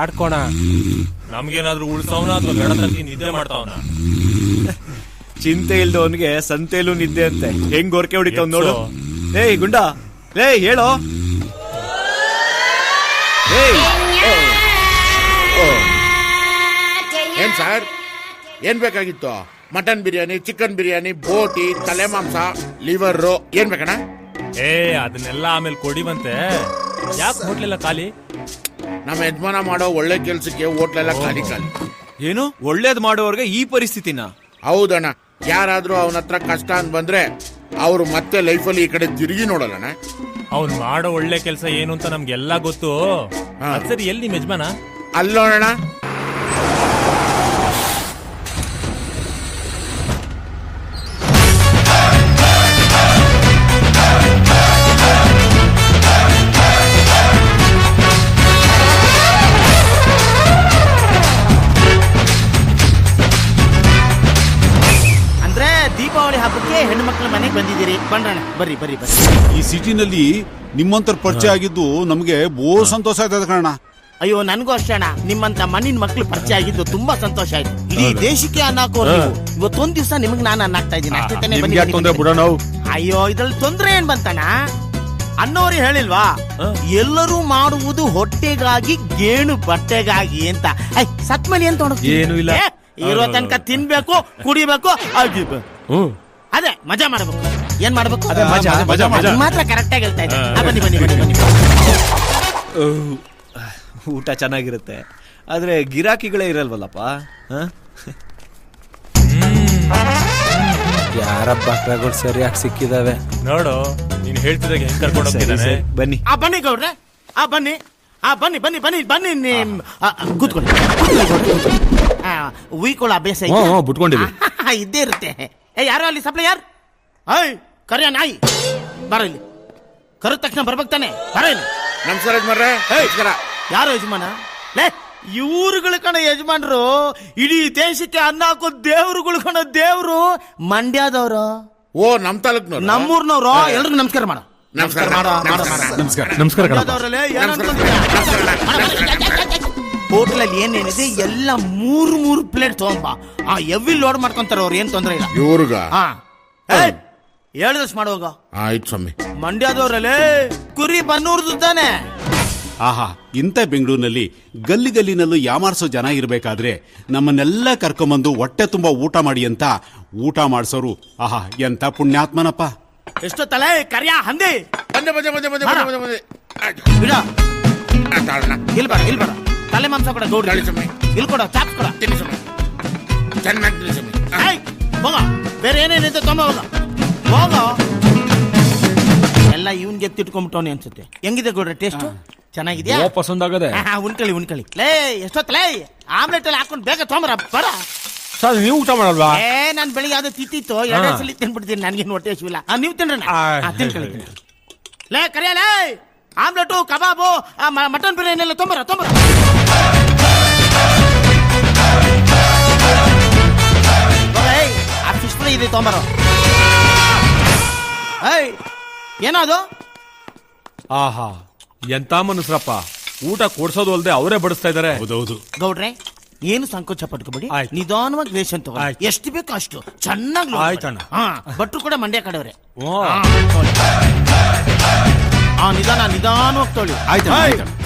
ಆಡ್ಕೋಣ. ನಮ್ಗೇನಾದ್ರೂ ಉಳ್ಸವನ ಅಥವಾ ಗಡತಕ್ಕೆ ನಿದ್ದೆ ಮಾಡ್ತಾವನ? ಚಿಂತೆ ಇಲ್ದವನ್ಗೆ ಸಂತೆಯಲ್ಲೂ ನಿದ್ದೆ ಅಂತೆ. ಹೆಂಗ್ ಗೊರ್ಕೆ ಹೊಡಿತಾವ್ ನೋಡು. ಏಯ್ ಗುಂಡ, ಏಯ್ ಹೇಳೋ. ಏನ್ ಸರ್, ಏನ್ ಬೇಕಾಗಿತ್ತು? ಮಟನ್ ಬಿರಿಯಾನಿ, ಚಿಕನ್ ಬಿರಿಯಾನಿ, ಬೋಟಿ, ತಲೆ ಮಾಂಸ, ಲಿವರ್, ಏನ್ ಬೇಕಣ್ಣ? ಅದನ್ನೆಲ್ಲ ಆಮೇಲೆ ಕೊಡಿವಂತೆ. ಯಾಕೆ ಹೋಟ್ಲೆಲ್ಲ ಖಾಲಿ? ನಮ್ಮ ಯಜಮಾನ ಮಾಡೋ ಒಳ್ಳೆ ಕೆಲ್ಸಕ್ಕೆ ಹೋಟ್ಲೆಲ್ಲ ಖಾಲಿ. ಏನು ಒಳ್ಳೇದ್ ಮಾಡೋರ್ಗೆ ಈ ಪರಿಸ್ಥಿತಿನ? ಹೌದಣ್ಣ. ಯಾರಾದ್ರೂ ಅವನ ಹತ್ರ ಕಷ್ಟ ಅಂತ ಬಂದ್ರೆ ಅವ್ರು ಮತ್ತೆ ಲೈಫಲ್ಲಿ ಈ ಕಡೆ ತಿರುಗಿ ನೋಡಲ್ಲಣ್ಣ. ಅವ್ನ್ ಮಾಡೋ ಒಳ್ಳೆ ಕೆಲಸ ಏನು ಅಂತ ನಮ್ಗೆಲ್ಲಾ ಗೊತ್ತು. ಸರಿ, ಎಲ್ಲಿ ನಿಮ್ ಯಜಮಾನ? ಅಲ್ಲೋಣ. ದೀಪಾವಳಿ ಹಬ್ಬಕ್ಕೆ ಹೆಣ್ಣು ಮಕ್ಕಳ ಮನೆಗೆ ಬಂದಿದ್ದೀರಿ. ಬಣ್ಣ ಬರ್ರಿ ಬರ್ರಿ ಬರ್ರಿ. ಈ ಸಿಟಿನಲ್ಲಿ ನಿಮ್ಮಂತರ ಪರಿಚಯ ಆಗಿದ್ದು ನಮ್ಗೆ ಬಹು ಸಂತೋಷ ಆಯ್ತದ ಕಣ. ಅಯ್ಯೋ, ನನ್ಗೂ ಅಷ್ಟೇ ಅಣ್ಣ. ನಿಮ್ಮಂತ ಮಣ್ಣಿನ ಮಕ್ಕಳು ಪರಿಚಯ ಆಗಿದ್ದು ತುಂಬಾ ಸಂತೋಷ ಆಯ್ತು. ಇಡೀ ದೇಶಕ್ಕೆ ಅನ್ನ ಹಾಕೋರು ನೀವು. ಇವತ್ತೊಂದ್ ದಿವಸ ನಿಮ್ಗೆ ನಾನು ಅನ್ನ ಹಾಕ್ತಾ ಇದ್ದೀನಿ ಅಷ್ಟೇ ತಾನೇ. ಅಯ್ಯೋ, ಇದ್ರಲ್ಲಿ ತೊಂದ್ರೆ ಏನ್ ಬಂತಣ್ಣ? ಅನ್ನೋರು ಹೇಳಿಲ್ವಾ, ಎಲ್ಲರೂ ಮಾಡುವುದು ಹೊಟ್ಟೆಗಾಗಿ ಗೇಣು ಬಟ್ಟೆಗಾಗಿ ಅಂತ. ಸತ್ಮೇಲೆ ಏನ್ ತೊಗೊಂಡು ಏನು ಇಲ್ಲ, ಇರೋ ತನಕ ತಿನ್ಬೇಕು, ಕುಡಿಬೇಕು, ಅದೇ ಮಜಾ ಮಾಡ್ಬೇಕು. ಏನ್ ಮಾಡ್ಬೇಕು ಮಾತ್ರ ಕರೆಕ್ಟ್ ಆಗಿ ಹೇಳ್ತಾ ಇದ್ದೆ. ಬನ್ನಿ ಬನ್ನಿ ಬನ್ನಿ ಬನ್ನಿ. ಊಟ ಚೆನ್ನಾಗಿರುತ್ತೆ, ಆದ್ರೆ ಗಿರಾಕಿಗಳೇ ಇರಲ್ವಲ್ಲಪ್ಪ. ಯಾರ ಬಕ್ರಗಳು ಸರಿಯಾಗಿ ಸಿಕ್ಕಿದಾವೆ ನೋಡು. ನೀನ್ ಹೇಳ್ತಿದಾಗ ಹೆಂಗ್ ಕರ್ಕೊಂಡು ಹೋಗ್ತಿದ್ದಾನೆ. ಬನ್ನಿ ಬನ್ನಿ ಗೌಡ್ರೆ, ಬನ್ನಿ ಬನ್ನಿ ಬನ್ನಿ ಬನ್ನಿ ಬನ್ನಿ. ಕೂತ್ಕೊಳ್ಳಿ, ಉಯ್ಕೊಳ್ಳೋ ಅಭ್ಯಾಸ ಬಿಟ್ಕೊಂಡಿವಿ. ಇದ್ದೇ ಇರುತ್ತೆ. ಯಾರೋ ಅಲ್ಲಿ ಸಪ್ಲೈಯರ್, ಕರಿಯ ನಾಯಿ ಬರೋ ಇಲ್ಲಿ. ಕರೆದ ತಕ್ಷಣ ಬರ್ಬೇಕು ತಾನೆ, ಬರೋ ಇಲ್ಲಿ. ನಮಸ್ಕಾರ ಯಜಮಾನ್ರೆ. ಯಾರು ಯಜಮಾನ? ಇವ್ರುಗಳ ಕಣ ಯಜಮಾನ್ರು. ಇಡೀ ದೇಶಕ್ಕೆ ಅನ್ನ ಹಾಕೋ ದೇವ್ರುಗಳು ಕಣ, ದೇವ್ರು. ಮಂಡ್ಯದವ್ರು. ಓ, ನಮ್ ತಾಲೂಕ್ನವ್ರು, ನಮ್ಮೂರ್ನವ್ರು. ಎಲ್ರಿಗೂ ನಮಸ್ಕಾರ ಮಾಡ. ನಮಸ್ಕಾರ ಹೋಟ್ಲಲ್ಲಿ ಏನೇನಿದೆ ಎಲ್ಲ 3 ಪ್ಲೇಟ್ ತಗೊಂಬ. ಎವ್ವಿ ಲೋಡ್ ಮಾಡ್ಕೊಂತಾರ ಅವ್ರು, ಏನ್ ತೊಂದ್ರೆ ಇಲ್ಲ. ಇವ್ರಿಗ ಹೇಳಿದಷ್ಟು ಮಾಡೋಗ. ಆಯ್ತು ಸ್ವಾಮಿ. ಮಂಡ್ಯದವ್ರಲ್ಲೇ ಕುರಿ ಬನ್ನೂರ್ದು ತಾನೆ. ಆಹಾ, ಇಂಥ ಬೆಂಗಳೂರಿನಲ್ಲಿ ಗಲ್ಲಿ ಗಲ್ಲಿನಲ್ಲೂ ಯಾಮಾರ್ಸೋ ಜನ ಇರಬೇಕಾದ್ರೆ ನಮ್ಮನ್ನೆಲ್ಲ ಕರ್ಕೊಂಬಂದು ಹೊಟ್ಟೆ ತುಂಬಾ ಊಟ ಮಾಡಿ ಅಂತ ಊಟ ಮಾಡ್ಸೋರು. ಆಹಾ, ಎಂತ ಪುಣ್ಯಾತ್ಮನಪ್ಪ. ಎಷ್ಟೋ ತಲೆ ಕರಿಯ ಹಂದಿ. ಬಂದೆ ಬಂದೆ ಬಂದೆ ಬಂದೆ ಬಂದೆ ಬಂದೆ. ಬಿಡ, ಇಲ್ಬೇಡ. ತಲೆ ಮಾಂಸ ಕೊಡ ಗೌಡ್ರಿ. ಇಲ್ಲಿ ಕೊಡ, ಚಾಪ್ಸ್ ಕೊಡ. ತಿನ್ನಿ ಸ್ವಾಮಿ, ಚೆನ್ನಾಗಿ ತಿನ್ನಿ ಸ್ವಾಮಿ. ಹೋಗ, ಬೇರೆ ಏನೇನಿದೆ ತೊಂಬ ಹೋಗ. ಎಲ್ಲ ಇವನ್ಗೆ ಎತ್ತಿಟ್ಕೊಂಡ್ಬಿಟ್ಟವನಿ ಅನ್ಸುತ್ತೆ. ಹೆಂಗಿದೆ ಗೌಡ್ರೆ ಟೇಸ್ಟ್? ಚೆನ್ನಾಗಿದ್ಯಾ? ಪಸಂದ್ ಆಗದೆ. ಉಣ್ಕಳಿ. ಲೇ, ಎಷ್ಟೊತ್ತಲೇ ಆಮ್ಲೆಟ್ ಅಲ್ಲಿ ಹಾಕೊಂಡು ಬೇಗ ತೊಂಬರ ಬರ. ಸರ್, ನೀವು ಊಟ ಮಾಡಲ್ವಾ? ನಾನ್ ಬೆಳಿಗ್ಗೆ ಅದು ತಿತ್ತಿತ್ತು, 2 ಸಲ ತಿನ್ಬಿಡ್ತೀನಿ. ನನ್ಗೇನು ಹೊಟ್ಟೆ ಹಸಿವಿಲ್ಲ. ನೀವು ತಿನ್ರಿ. ತಿನ್ಕೊಳ್ಳಿ. ಲೇ ಕರಿಯಲೇ, ಆಮ್ಲೆಟು, ಕಬಾಬು, ಮಟನ್ ಬಿರಿಯಾನಿ ಎಲ್ಲ ತೊಂಬರ. ಆ ಫಿಶ್ ಫ್ರೈ ಇದೆ ತೊಂಬರ. ಏನದು? ಆಹಾ, ಎಂತ ಮನುಷ್ಯರಪ್ಪ. ಊಟ ಕೊಡ್ಸೋದು ಅಲ್ದೆ ಅವರೇ ಬಡಿಸ್ತಾ ಇದಾರೆ. ಹೌದೌದು ಗೌಡ್ರೆ, ಏನು ಸಂಕೋಚ ಪಟ್ಕೋಬೇಡಿ. ನಿಧಾನವಾಗಿ ರೇಷನ್ ತಗೋ. ಎಷ್ಟು ಬೇಕು ಅಷ್ಟು ಚೆನ್ನಾಗಿ. ಆಯ್ತಣ್ಣ. ಭಟ್ರು ಕೂಡ ಮಂಡ್ಯ ಕಡೆಯವ್ರೆ. ನಿಧಾನವಾಗಿ ತೊಳಿ.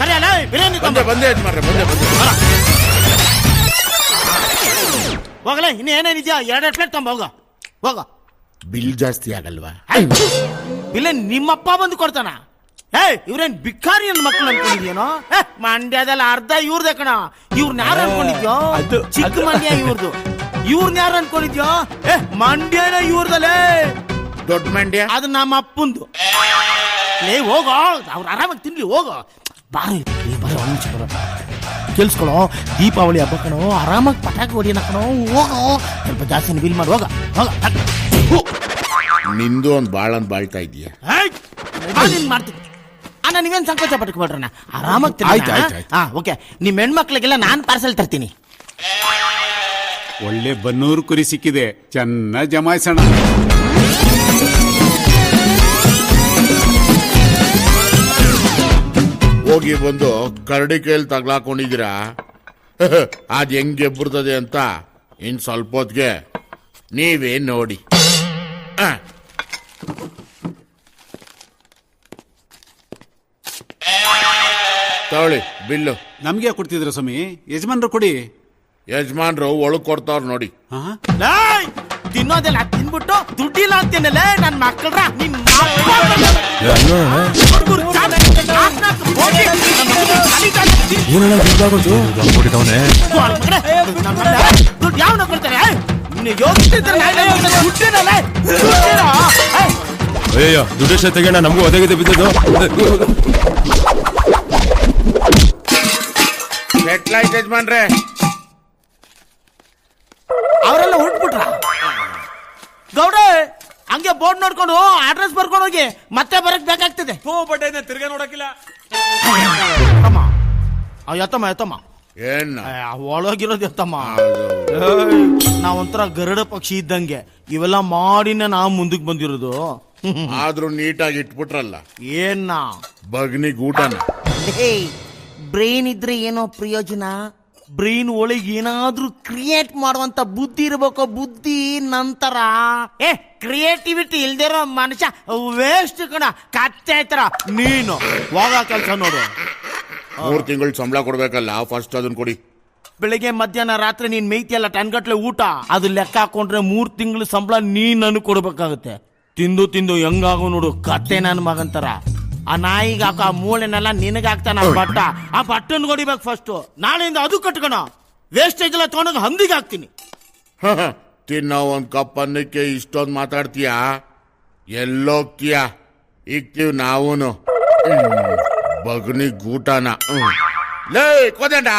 ಕರಿಯಲ್ಲ ಬಿರಿಯಾನಿ ಬಂದೆ ಯಜಮಾನ್ರೆ, ಬಂದೆ. ಹೋಗಲೇ, ಇನ್ನು ಏನೇನಿದ್ಯಾ 2 ಪ್ಲೇಟ್ ತೊಂಬ. ಹೋಗ. ಬಿಲ್ ಜಾಸ್ತಿ ಆಗಲ್ವಾ? ಬಿಲ್ ನಿಮ್ಮಪ್ಪ ಬಂದು ಕೊಡ್ತಾನ. ಇವ್ರೇನ್ ಬಿಕ್ಕಾರಿ ನನ್ನ ಮಕ್ಕಳು ಅನ್ಕೊಂಡಿದ್ಯೇನೋ? ಮಂಡ್ಯದಲ್ಲಿ ಅರ್ಧ ಇವ್ರದೇ ಕಣ. ಇವ್ರನ್ನ ಯಾರು ಅನ್ಕೊಂಡಿದ್ಯೋ? ಚಿಕ್ಕ ಮಂಡ್ಯ ಇವ್ರದು. ಇವ್ರನ್ನ ಯಾರು ಅನ್ಕೊಂಡಿದ್ಯೋ? ಮಂಡ್ಯನ ಇವ್ರದಲ್ಲೇ. ದೊಡ್ಡ ಮಂಡ್ಯ ಅದು ನಮ್ಮ ಅಪ್ಪಂದು. ಹೋಗೋ, ಅವ್ರು ಆರಾಮಾಗಿ ತಿನ್ಲಿ. ಹೋಗೋ, ಬಾರಿ ಬರೋ. ಕೇಳಿಸ್ಕೊಳೋ, ದೀಪಾವಳಿ ಹಬ್ಬ ಕಣೋ, ಆರಾಮಾಗಿ ಪಟಾಕಿ ಹೊಡಿಯೋಣ ಕಣೋ. ಹೋಗೋ, ಸ್ವಲ್ಪ ಜಾಸ್ತಿ ಬಿಲ್ ಮಾಡಿ. ಹೋಗ. ನಿಂದು ಒಂದು ಬಾಳಂದ್ ಬಾಳ್ತಾ ಇದೀಯ. ಮಾಡ್ತೀನಿ ಅಣ್ಣ, ನೀವೇನ್ ಸಂಕೋಚ ಪಟ್ಕೊಬೇಡ್ರಣ್ಣ, ಆರಾಮಾಗಿ. ಓಕೆ, ನಿಮ್ ಹೆಣ್ಮಕ್ಳಿಗೆಲ್ಲ ನಾನ್ ಪಾರ್ಸೆಲ್ ತರ್ತೀನಿ. ಒಳ್ಳೆ ಬನ್ನೂರು ಕುರಿ ಸಿಕ್ಕಿದೆ, ಚೆನ್ನಾಗಿ ಜಮಾಯಿಸೋಣ. ಓ ಹೋಗಿ ಬಂದು ಕರಡಿ ಕೈಯಲ್ಲಿ ತಗ್ಲಾಕೊಂಡಿದ್ದೀರಾ ಅದ್ ಹೆಂಗೆ ಬರ್ತದೆ ಅಂತ ಇನ್ ಸ್ವಲ್ಪ ಹೊತ್ತಿಗೆ ನೀವೇ ನೋಡಿ. ತಗೊಳ್ಳಿ ಬಿಲ್ಲು. ನಮ್ಗೆ ಕೊಡ್ತಿದ್ರ ಸ್ವಾಮಿ? ಯಜಮಾನ್ರು ಕೊಡಿ. ಯಜಮಾನ್ರು ಒಳಗ್ ಕೊಡ್ತಾವ್ರ ನೋಡಿ. ಹಾ ಲೇಯ್, ತಿನ್ನೋದೆಲ್ಲ ತಿನ್ಬಿಟ್ಟು ದುಡ್ಡಿಲ್ಲ ಅಂತೀನಲ್ಲ ನನ್ ಮಕ್ಕಳ್ರ ನಿನ್ ದುಡ್ಡು ಯಾವನ ಕೊಡ್ತಾರೆ? ಅಯ್ಯೋ ದುಡ್ಡು ತೆಗೋಣ, ನಮಗೂ ಒದಗಿದೆ ಬಿದ್ದದು. ಸೆಟ್ಲಾಯ್ತು ಯಜಮಾನ್ರೆ. ಅವರೆಲ್ಲ ಹೊರಟ್ಬಿಟ್ರ. ಗೌಡ್ರೆ ಹಂಗೆ ಬೋರ್ಡ್ ನೋಡ್ಕೊಂಡು ಅಡ್ರೆಸ್ ಬರ್ಕೊಂಡು ಹೋಗಿ ಮತ್ತೆ ಬರಕ್ ಬೇಕಾಗ್ತದೆ. ತಿರ್ಗಾ ನೋಡಕ್ಕಿಲ್ಲ. ಎತ್ತಮ್ಮ ಎತ್ತಮ್ಮ ಏನ್ ಒಳಗಿರೋದು ಎತ್ತಮ್ಮ. ನಾವೊಂಥರ ಗರುಡ ಪಕ್ಷಿ ಇದ್ದಂಗೆ ಇವೆಲ್ಲ ಮಾಡಿನ ನಾವು ಮುಂದಕ್ಕೆ ಬಂದಿರೋದು. ಆದ್ರೂ ನೀಟಾಗಿ ಇಟ್ಬಿಟ್ರಲ್ಲ ಏನ್ನ ಬಗ್ನಿಗ್ ಊಟನ. ಬ್ರೈನ್ ಇದ್ರೆ ಏನೋ ಪ್ರಯೋಜನ? ಬ್ರೈನ್ ಒಳಗೆ ಏನಾದ್ರೂ ಕ್ರಿಯೇಟ್ ಮಾಡುವಂತ ಬುದ್ಧಿ ಇರ್ಬೇಕು. ಬುದ್ಧಿ ನಂತರ ಕ್ರಿಯೇಟಿವಿಟಿ ಇಲ್ದಿರೋ ಮನುಷ್ಯ ವೇಸ್ಟ್ ಕಣ. ಕತ್ತೆ ತರ ನೀನು ಹೋಗ ಕೆಲಸ ನೋಡು. 3 ತಿಂಗಳು ಸಂಬಳ ಕೊಡ್ಬೇಕಲ್ಲ, ಫಸ್ಟ್ ಅದನ್ನ ಕೊಡಿ. ಬೆಳಿಗ್ಗೆ ಮಧ್ಯಾಹ್ನ ರಾತ್ರಿ ನೀನ್ ಮೇಯ್ತಿಯಲ್ಲ ಟನ್ಗಟ್ಲೆ ಊಟ, ಅದು ಲೆಕ್ಕ ಹಾಕೊಂಡ್ರೆ 3 ತಿಂಗಳು ಸಂಬಳ ನೀನ್ ನನಗೆ ಕೊಡ್ಬೇಕಾಗುತ್ತೆ. ತಿಂದು ತಿಂದು ಹೆಂಗಾಗು ನೋಡು ಕತ್ತೆ ನನ್ ಮಗಂತರ. ಆ ನಾಯಿಗೆ ಹಾಕೋ ಆ ಮೂಳೆನೆಲ್ಲ ನಿನಗಾಗ್ತಾನ ಬಟ್ಟ. ಆ ಬಟ್ಟನ್ ಹೊಡಿಬೇಕು ಫಸ್ಟ್. ನಾಳೆಯಿಂದ ಅದು ಕಟ್ಕೋಣ. ವೇಸ್ಟೇಜ್ ಎಲ್ಲ ತಗೊಂಡೋಗಿ ಹಂದಿಗೆ ಹಾಕ್ತೀನಿ. ತಿನ್ನೋ ಒಂದ್ ಕಪ್ ಅನ್ನಕ್ಕೆ ಇಷ್ಟೊಂದು ಮಾತಾಡ್ತೀಯಾ? ಎಲ್ಲೋಗ್ತೀಯಾ? ಇಕ್ತೀವ್ ನಾವೂನು ಬಗ್ನಿಗ್ ಊಟನ. ಲೇ ಕೋದಂಡ